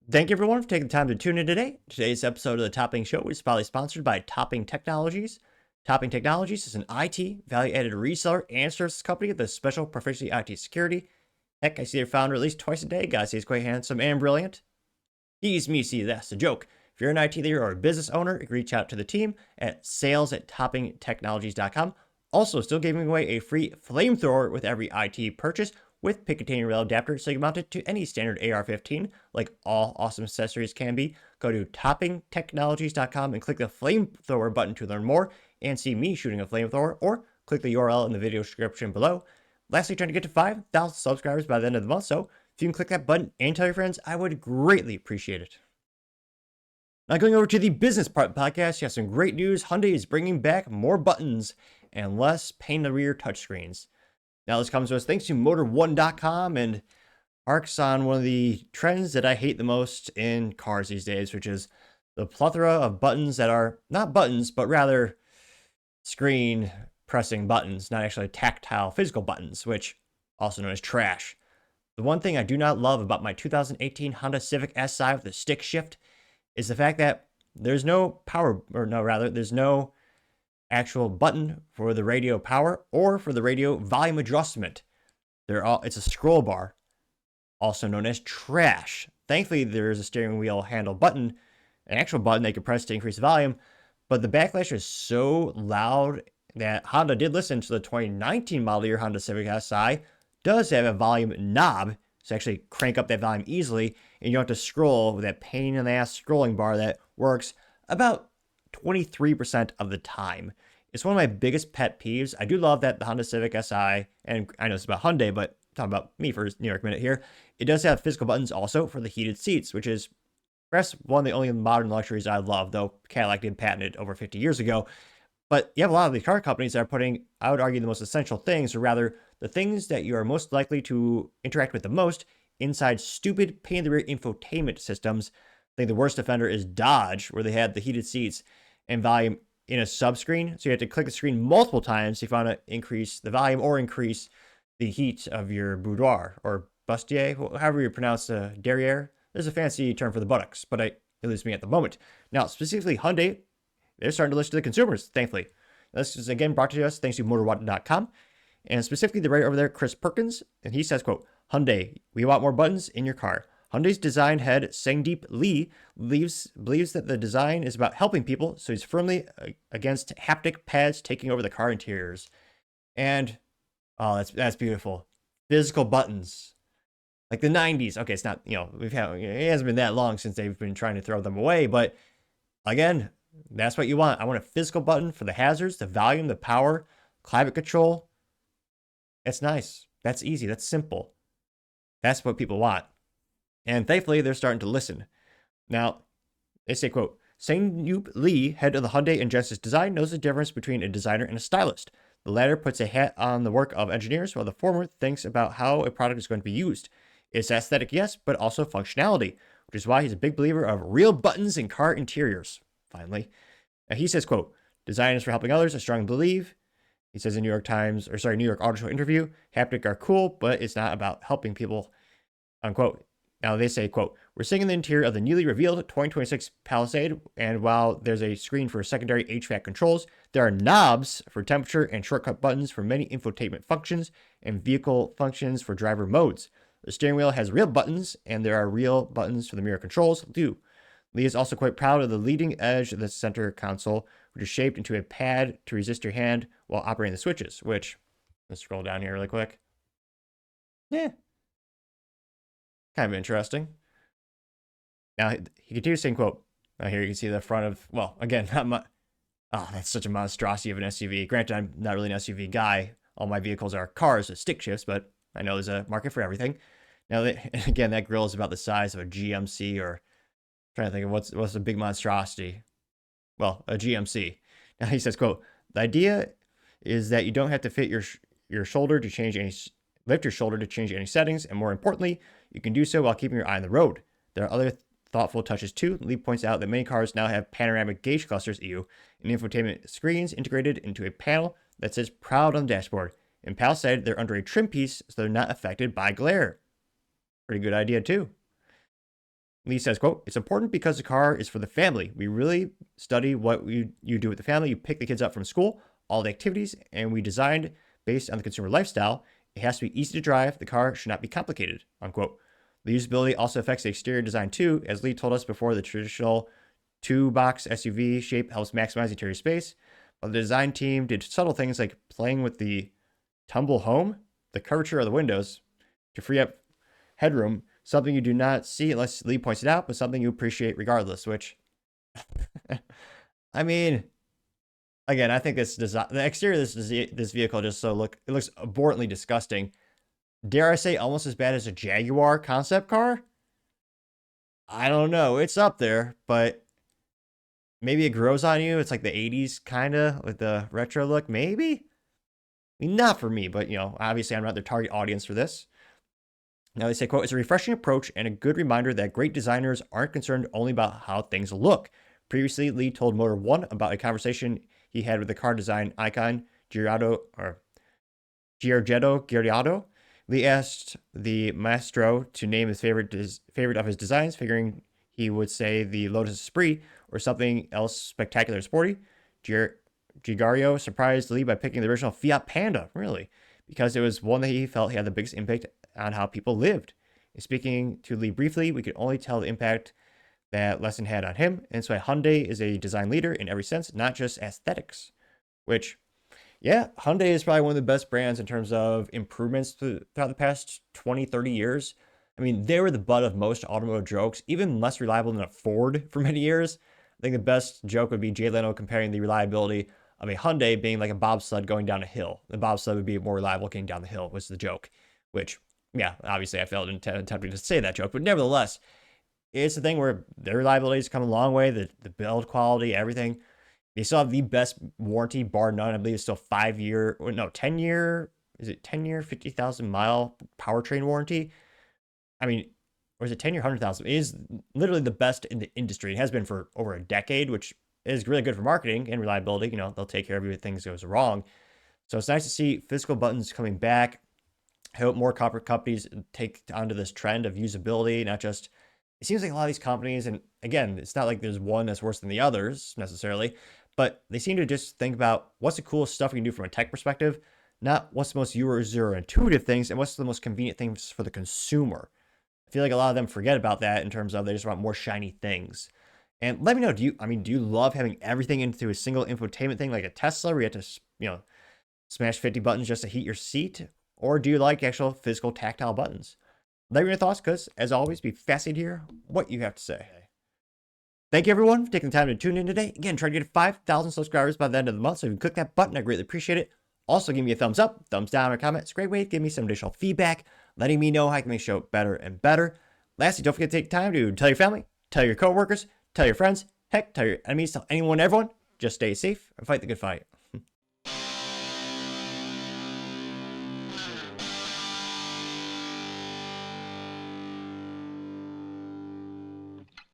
Thank you everyone for taking the time to tune in today. Today's episode of the Topping Show is probably sponsored by Topping Technologies. Topping Technologies is an IT value-added reseller and services company with a special proficiency IT security. Heck, I see their founder at least twice a day. Guys, he's quite handsome and brilliant. He's me, see, that's a joke. If you're an IT leader or a business owner, you can reach out to the team at sales@toppingtechnologies.com. Also, still giving away a free flamethrower with every IT purchase with Picatinny rail adapter, so you can mount it to any standard AR-15, like all awesome accessories can be. Go to toppingtechnologies.com and click the flamethrower button to learn more and see me shooting a flamethrower, or click the URL in the video description below. Lastly, trying to get to 5,000 subscribers by the end of the month, so if you can click that button and tell your friends, I would greatly appreciate it. Now, going over to the business part of the podcast, you have some great news. Hyundai is bringing back more buttons and less pain in the rear touchscreens. Now, this comes to us thanks to Motor1.com and harks on one of the trends that I hate the most in cars these days, which is the plethora of buttons that are not buttons, but rather screen pressing buttons, not actually tactile physical buttons, which also known as trash. The one thing I do not love about my 2018 Honda Civic Si with the stick shift is the fact that there's no there's no actual button for the radio power or for the radio volume adjustment. It's a scroll bar, also known as trash. Thankfully, there is a steering wheel handle button, an actual button they can press to increase the volume, but the backlash is so loud that Honda did listen to the 2019 model year Honda Civic Si does have a volume knob to actually crank up that volume easily, and you don't have to scroll with that pain in the ass scrolling bar that works about 23% of the time. It's one of my biggest pet peeves. I do love that the Honda Civic Si, and I know it's about Hyundai, but talking about me for a New York minute here, it does have physical buttons also for the heated seats, which is perhaps one of the only modern luxuries I love, though Cadillac did patent it over 50 years ago. But you have a lot of the car companies that are putting, I would argue, the most essential things, or rather, the things that you are most likely to interact with the most inside stupid pain in the rear infotainment systems. I think the worst offender is Dodge, where they had the heated seats and volume in a subscreen. So you have to click the screen multiple times if you want to increase the volume or increase the heat of your boudoir or bustier, however you pronounce the derriere. There's a fancy term for the buttocks, but it eludes me at the moment. Now, specifically Hyundai, they're starting to listen to the consumers, thankfully. This is again brought to us thanks to Motor1.com, and specifically the writer over there, Chris Perkins, and he says, quote, Hyundai, we want more buttons in your car. Hyundai's design head, Sangdeep Lee, believes that the design is about helping people, so he's firmly against haptic pads taking over the car interiors. And, oh, that's beautiful. Physical buttons. Like the 90s. Okay, it's not, it hasn't been that long since they've been trying to throw them away, but again, that's what you want. I want a physical button for the hazards, the volume, the power, climate control. That's nice. That's easy. That's simple. That's what people want. And thankfully, they're starting to listen. Now, they say, quote, Sang-Yup Lee, head of the Hyundai and Genesis Design, knows the difference between a designer and a stylist. The latter puts a hat on the work of engineers, while the former thinks about how a product is going to be used. It's aesthetic, yes, but also functionality, which is why he's a big believer of real buttons in car interiors. Finally, he says, quote, design is for helping others, I strongly believe. He says in New York Auto Show interview, haptic are cool, but it's not about helping people, unquote. Now they say, quote, we're sitting in the interior of the newly revealed 2026 Palisade, and while there's a screen for secondary HVAC controls, there are knobs for temperature and shortcut buttons for many infotainment functions and vehicle functions for driver modes. The steering wheel has real buttons, and there are real buttons for the mirror controls, too. Lee is also quite proud of the leading edge of the center console, which is shaped into a pad to resist your hand while operating the switches, which, let's scroll down here really quick. Yeah. Kind of interesting. Now, he continues saying, quote, now here you can see the front of, well, again, that's such a monstrosity of an SUV. Granted, I'm not really an SUV guy. All my vehicles are cars with stick shifts, but I know there's a market for everything. Now, again, that grill is about the size of a GMC, or I'm trying to think of what's a big monstrosity. Well, a GMC. Now he says, quote, the idea is that you don't have to fit your shoulder to change lift your shoulder to change any settings, and more importantly, you can do so while keeping your eye on the road. There are other thoughtful touches too. Lee points out that many cars now have panoramic gauge clusters, and infotainment screens integrated into a panel that says proud on the dashboard. In Palisade, they're under a trim piece, so they're not affected by glare. Pretty good idea too. Lee says, quote, "It's important because the car is for the family. We really study what you do with the family. You pick the kids up from school, all the activities, and we designed based on the consumer lifestyle. It has to be easy to drive. The car should not be complicated," unquote. The usability also affects the exterior design too. As Lee told us before, the traditional two-box SUV shape helps maximize interior space. But the design team did subtle things like playing with the tumble home, the curvature of the windows to free up headroom, something you do not see unless Lee points it out, but something you appreciate regardless, which, I mean, again, I think this design, the exterior of this vehicle just it looks abhorrently disgusting. Dare I say almost as bad as a Jaguar concept car? I don't know. It's up there, but maybe it grows on you. It's like the 80s kind of with the retro look, maybe? I mean, not for me, but, obviously I'm not the target audience for this. Now they say, quote, "It's a refreshing approach and a good reminder that great designers aren't concerned only about how things look." Previously, Lee told Motor One about a conversation he had with the car design icon Giorgetto Giuliotto. Lee asked the maestro to name his favorite of his designs, figuring he would say the Lotus Esprit or something else spectacular and sporty. Giuliotto surprised Lee by picking the original Fiat Panda, really, because it was one that he felt had the biggest impact on how people lived. And speaking to Lee briefly, we could only tell the impact that lesson had on him. And so Hyundai is a design leader in every sense, not just aesthetics, which, yeah, Hyundai is probably one of the best brands in terms of improvements throughout the past 20, 30 years. I mean, they were the butt of most automotive jokes, even less reliable than a Ford for many years. I think the best joke would be Jay Leno comparing the reliability of a Hyundai being like a bobsled going down a hill. The bobsled would be more reliable getting down the hill, was the joke, which, yeah, obviously I failed in attempting to say that joke, but nevertheless, it's the thing where their reliability has come a long way, the build quality, everything. They still have the best warranty, bar none. I believe it's still 5-year, or no, 10-year, is it 10-year, 50,000 mile powertrain warranty? I mean, or is it 10-year, 100,000? It is literally the best in the industry. It has been for over a decade, which is really good for marketing and reliability. They'll take care of you if things goes wrong. So it's nice to see physical buttons coming back. I hope more corporate companies take onto this trend of usability, not just, it seems like a lot of these companies, and again, it's not like there's one that's worse than the others necessarily, but they seem to just think about what's the coolest stuff we can do from a tech perspective, not what's the most user intuitive things and what's the most convenient things for the consumer. I feel like a lot of them forget about that in terms of they just want more shiny things. And let me know, do you love having everything into a single infotainment thing like a Tesla where you have to, smash 50 buttons just to heat your seat? Or do you like actual physical tactile buttons? Let me know your thoughts, because as always, be fascinated to hear what you have to say. Thank you, everyone, for taking the time to tune in today. Again, trying to get 5,000 subscribers by the end of the month, so if you click that button, I greatly appreciate it. Also, give me a thumbs up, thumbs down, or comment. It's a great way to give me some additional feedback, letting me know how I can make the show better and better. Lastly, don't forget to take time to tell your family, tell your coworkers, tell your friends, heck, tell your enemies, tell anyone, everyone. Just stay safe and fight the good fight.